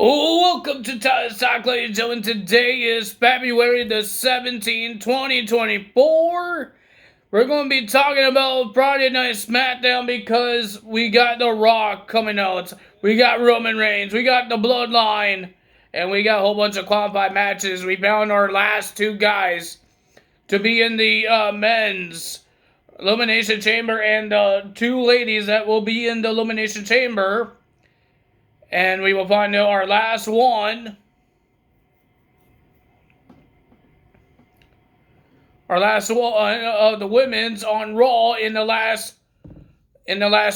Welcome to Tyler's Talk, ladies and gentlemen. Today is February the 17th, 2024. We're going to be talking about Friday Night Smackdown because we got The Rock coming out. We got Roman Reigns. We got the Bloodline. And we got a whole bunch of qualified matches. We found our last two guys to be in the men's Elimination Chamber and two ladies that will be in the Elimination Chamber. And we will find out our last one. Our last one of the women's on Raw in the last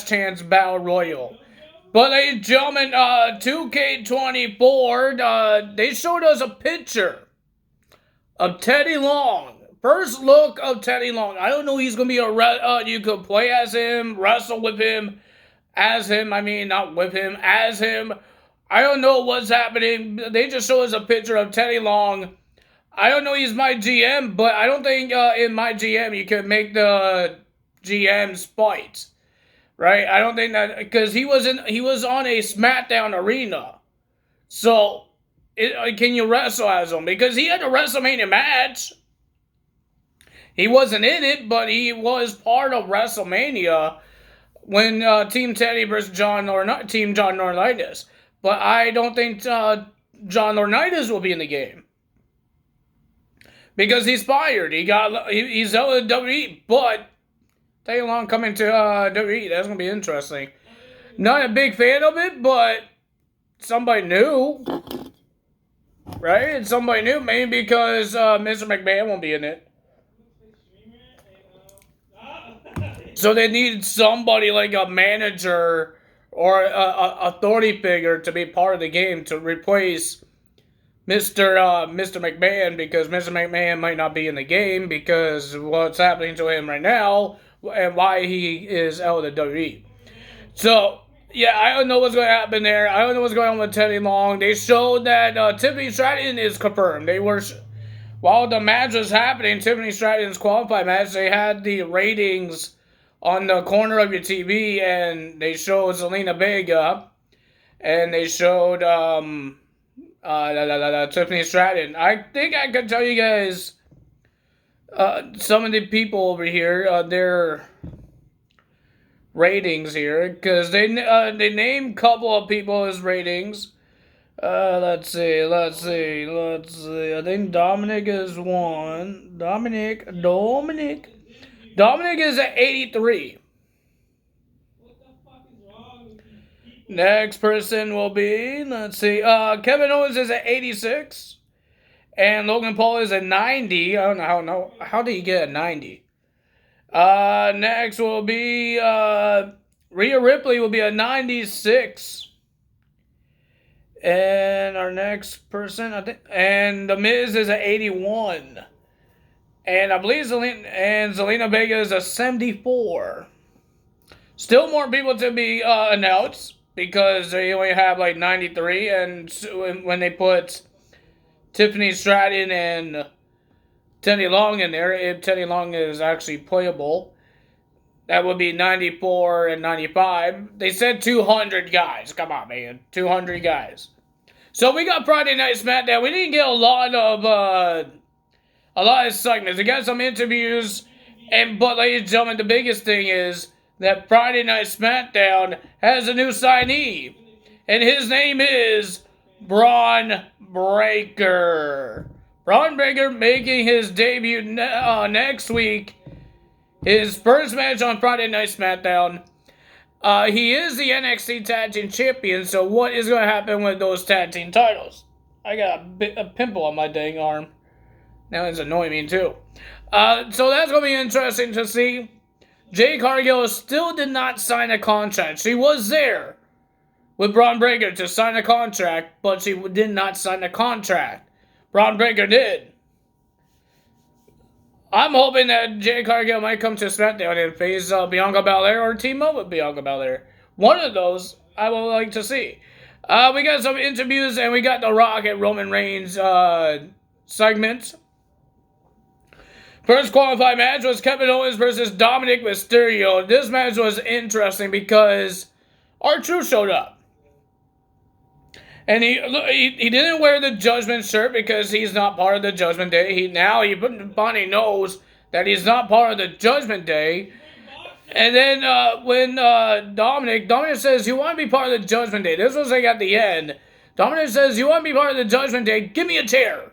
chance battle royal. But ladies and gentlemen, 2K24, they showed us a picture of Teddy Long. First look of Teddy Long. I don't know he's gonna be you could play as him, wrestle with him. As him, not with him, as him. I don't know what's happening. They just show us a picture of Teddy Long. I don't know he's my GM, but I don't think in my GM you can make the GMs fight. Right? I don't think that, because he was on a Smackdown arena. So, can you wrestle as him? Because he had a WrestleMania match. He wasn't in it, but he was part of WrestleMania. When Team Teddy versus Team John Laurinaitis. But I don't think John Laurinaitis will be in the game. Because he's fired. He's out of WWE. But Teddy Long coming to WWE. That's going to be interesting. Not a big fan of it, but somebody new. Right? It's somebody new. Maybe because Mr. McMahon won't be in it. So they need somebody like a manager or a authority figure to be part of the game to replace Mr. McMahon, because Mr. McMahon might not be in the game because of what's happening to him right now and why he is out of the WWE. So, yeah, I don't know what's going to happen there. I don't know what's going on with Teddy Long. They showed that Tiffany Stratton is confirmed. While the match was happening, Tiffany Stratton's qualified match, they had the ratings on the corner of your TV, and they showed Zelina Vega, and they showed Tiffany Stratton. I think I could tell you guys some of the people over here, their ratings here, because they named a couple of people as ratings. Let's see. I think Dominic is one. Dominic is at 83. What the fuck is wrong with these people? Next person will be, let's see, Kevin Owens is at 86. And Logan Paul is at 90. I don't know how did he get a 90? Next will be, Rhea Ripley will be a 96. And our next person, I think, and The Miz is at 81. And I believe Zelina Vega is a 74. Still more people to be announced because they only have like 93. And when they put Tiffany Stratton and Teddy Long in there, if Teddy Long is actually playable, that would be 94 and 95. They said 200 guys. Come on, man. 200 guys. So we got Friday Night Smackdown. We didn't get a lot of segments. We got some interviews, but ladies and gentlemen, the biggest thing is that Friday Night Smackdown has a new signee, and his name is Braun Breaker. Braun Breaker making his debut next week. His first match on Friday Night Smackdown. He is the NXT Tag Team Champion, so what is going to happen with those tag team titles? I got a pimple on my dang arm. Now it's annoying me too. So that's going to be interesting to see. Jade Cargill still did not sign a contract. She was there with Braun Breaker to sign a contract, but she did not sign a contract. Braun Breaker did. I'm hoping that Jade Cargill might come to SmackDown and face Bianca Belair or team up with Bianca Belair. One of those I would like to see. We got some interviews, and we got The Rock and Roman Reigns segments. First qualified match was Kevin Owens versus Dominic Mysterio. This match was interesting because R-Truth showed up. And he didn't wear the Judgment shirt because he's not part of the Judgment Day. He finally knows that he's not part of the Judgment Day. And then when Dominic says, "You want to be part of the Judgment Day?" This was like at the end. Dominic says, "You want to be part of the Judgment Day? Give me a chair."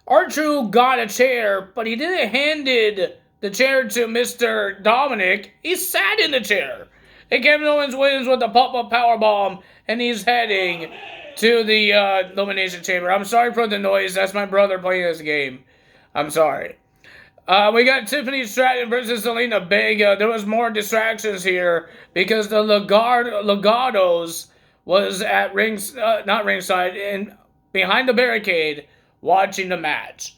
R-Truth got a chair, but he didn't hand the chair to Mr. Dominic. He sat in the chair. And Kevin Owens wins with the pop-up powerbomb, and he's heading to the Elimination Chamber. I'm sorry for the noise. That's my brother playing this game. I'm sorry. We got Tiffany Stratton versus Zelina Vega. There was more distractions here because the Legados was at not ringside, and behind the barricade watching the match.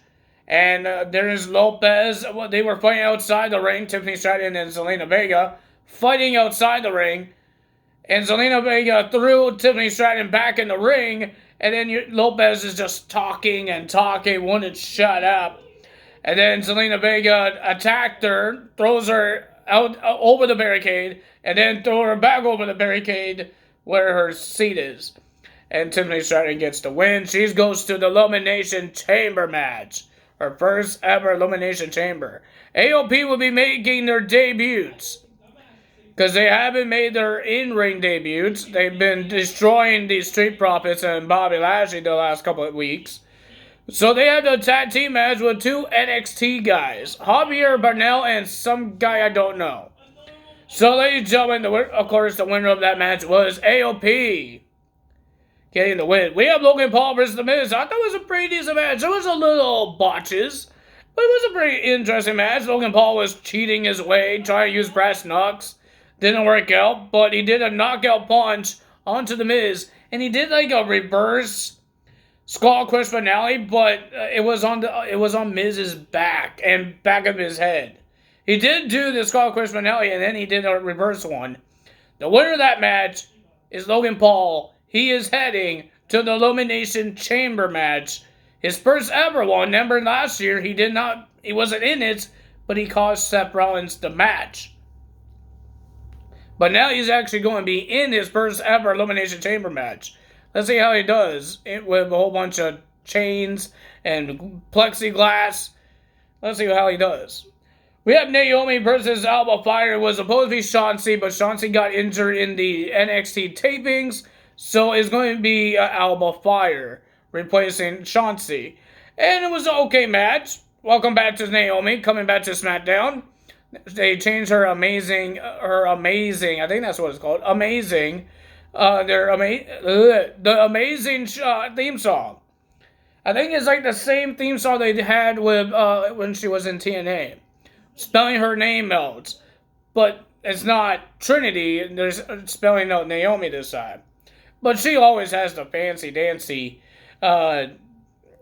And there is Lopez. They were fighting outside the ring. Tiffany Stratton and Zelina Vega fighting outside the ring. And Zelina Vega threw Tiffany Stratton back in the ring. And then Lopez is just talking and talking, wouldn't shut up. And then Zelina Vega attacked her, throws her out over the barricade, and then threw her back over the barricade where her seat is. And Tiffany Stratton gets the win. She goes to the Elimination Chamber match. Her first ever Elimination Chamber. AOP will be making their debuts. Because they haven't made their in-ring debuts. They've been destroying the Street Profits and Bobby Lashley the last couple of weeks. So they had the tag team match with two NXT guys. Javier Bernal and some guy I don't know. So ladies and gentlemen, of course the winner of that match was AOP. Getting the win. We have Logan Paul versus The Miz. I thought it was a pretty decent match. There was a little botches. But it was a pretty interesting match. Logan Paul was cheating his way, trying to use brass knucks. Didn't work out, but he did a knockout punch onto The Miz. And he did like a reverse skull crush finale, but it was on Miz's back and back of his head. He did do the skull crush finale, and then he did a reverse one. The winner of that match is Logan Paul. He is heading to the Elimination Chamber match. His first ever one. Remember last year, he wasn't in it, but he caused Seth Rollins the match. But now he's actually going to be in his first ever Elimination Chamber match. Let's see how he does with a whole bunch of chains and plexiglass. Let's see how he does. We have Naomi versus Alba Fire. It was supposed to be Chauncey, but Chauncey got injured in the NXT tapings. So it's going to be Alba Fire replacing Chauncey. And it was an okay match. Welcome back to Naomi, coming back to Smackdown. They changed her amazing, I think that's what it's called, amazing, the amazing theme song. I think it's like the same theme song they had with when she was in TNA. Spelling her name out, but it's not Trinity. There's spelling out Naomi this time. But she always has the fancy dancy theme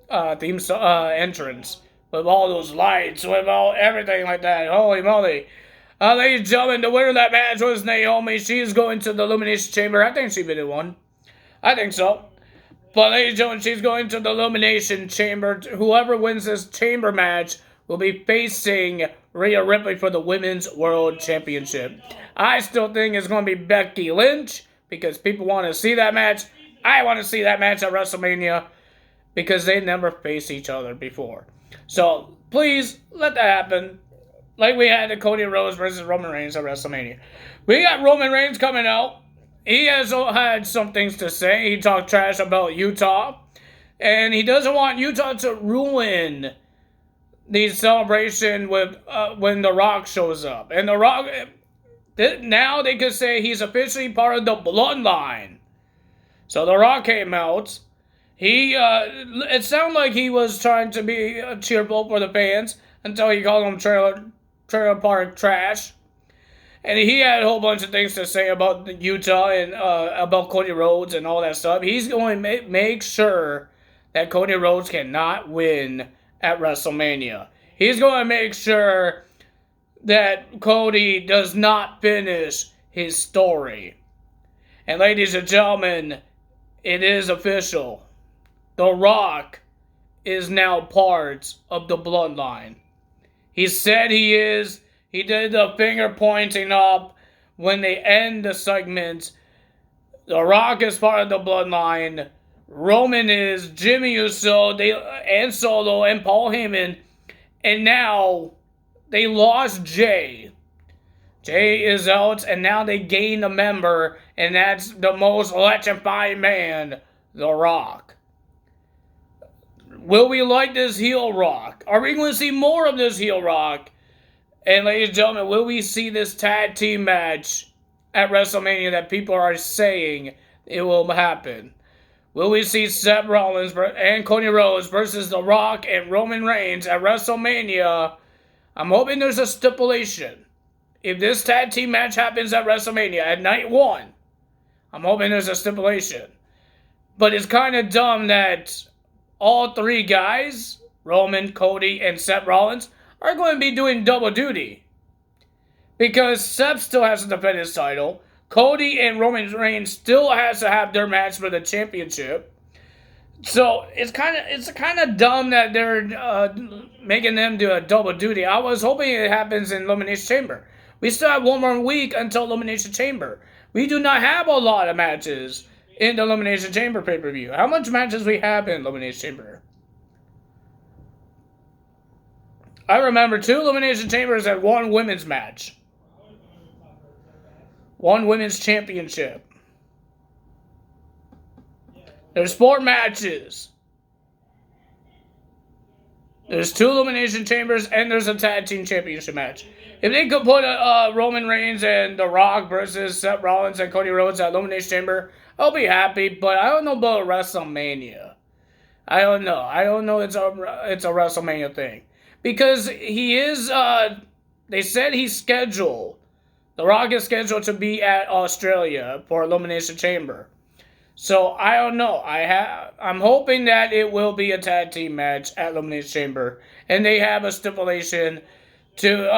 entrance with all those lights, with everything like that. Holy moly! Ladies and gentlemen, the winner of that match was Naomi. She's going to the Elimination Chamber. I think she really won. I think so. But ladies and gentlemen, she's going to the Elimination Chamber. Whoever wins this chamber match will be facing Rhea Ripley for the Women's World Championship. I still think it's going to be Becky Lynch, because people want to see that match. I want to see that match at WrestleMania because they never faced each other before. So please let that happen. Like we had the Cody Rhodes versus Roman Reigns at WrestleMania. We got Roman Reigns coming out. He has had some things to say. He talked trash about Utah. And he doesn't want Utah to ruin the celebration with when The Rock shows up. And The Rock... Now they could say he's officially part of the Bloodline. So The Rock came out. It sounded like he was trying to be cheerful for the fans until he called them trailer park trash. And he had a whole bunch of things to say about Utah and about Cody Rhodes and all that stuff. He's going to make sure that Cody Rhodes cannot win at WrestleMania. He's going to make sure that Cody does not finish his story. And ladies and gentlemen, it is official. The Rock is now part of the Bloodline. He said he is. He did the finger pointing up when they end the segment. The Rock is part of the Bloodline. Roman is Jimmy Uso, and Solo and Paul Heyman, and now they lost Jay. Jay is out, and now they gained a member, and that's the most electrifying man, The Rock. Will we like this heel Rock? Are we going to see more of this heel Rock? And ladies and gentlemen, will we see this tag team match at WrestleMania that people are saying it will happen? Will we see Seth Rollins and Cody Rhodes versus The Rock and Roman Reigns at WrestleMania? I'm hoping there's a stipulation. If this tag team match happens at WrestleMania at night 1, I'm hoping there's a stipulation. But it's kind of dumb that all 3 guys, Roman, Cody, and Seth Rollins, are going to be doing double duty. Because Seth still has to defend his title. Cody and Roman Reigns still has to have their match for the championship. So it's kind of dumb that they're making them do a double duty. I was hoping it happens in Elimination Chamber. We still have 1 more week until Elimination Chamber. We do not have a lot of matches in the Elimination Chamber pay-per-view. How much matches we have in Elimination Chamber? I remember 2 Elimination Chambers and 1 women's match. 1 women's championship. There's 4 matches. There's 2 Elimination Chambers and there's a tag team championship match. If they could put Roman Reigns and The Rock versus Seth Rollins and Cody Rhodes at Elimination Chamber, I'll be happy. But I don't know about WrestleMania. I don't know. I don't know it's a WrestleMania thing. Because he is, they said he's scheduled. The Rock is scheduled to be at Australia for Elimination Chamber. So, I don't know. I'm hoping that it will be a tag team match at Elimination Chamber. And they have a stipulation to,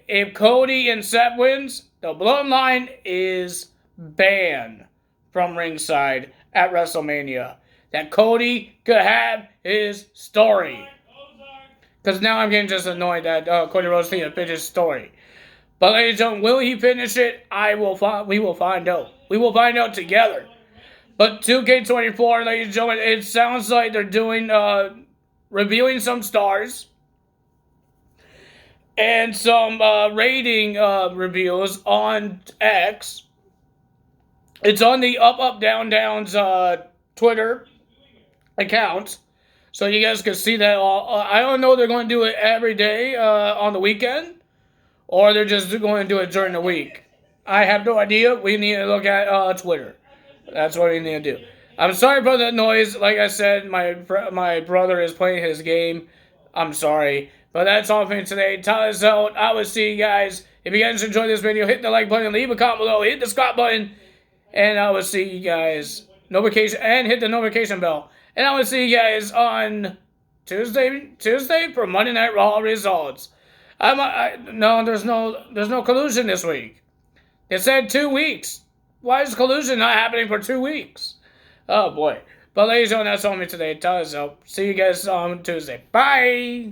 if Cody and Seth wins, the Bloodline is banned from ringside at WrestleMania. That Cody could have his story. Because now I'm getting just annoyed that Cody Rhodes didn't finish his story. But ladies and gentlemen, will he finish it? We will find out. We will find out together. But 2K24, ladies and gentlemen, it sounds like they're doing, revealing some stars. And some rating reviews on X. It's on the Up Down Down's Twitter account. So you guys can see that all. I don't know if they're going to do it every day on the weekend. Or they're just going to do it during the week. I have no idea. We need to look at Twitter. That's what we need to do. I'm sorry for that noise. Like I said, my brother is playing his game. I'm sorry. But that's all for me today. Tell us out. I will see you guys. If you guys enjoyed this video, hit the like button, leave a comment below, hit the subscribe button. And I will see you guys. Notification and hit the notification bell. And I will see you guys on Tuesday for Monday Night Raw results. No, there's no collusion this week. They said 2 weeks. Why is collusion not happening for 2 weeks? Oh boy. But ladies and gentlemen, that's all me today. Tell us so. See you guys on Tuesday. Bye.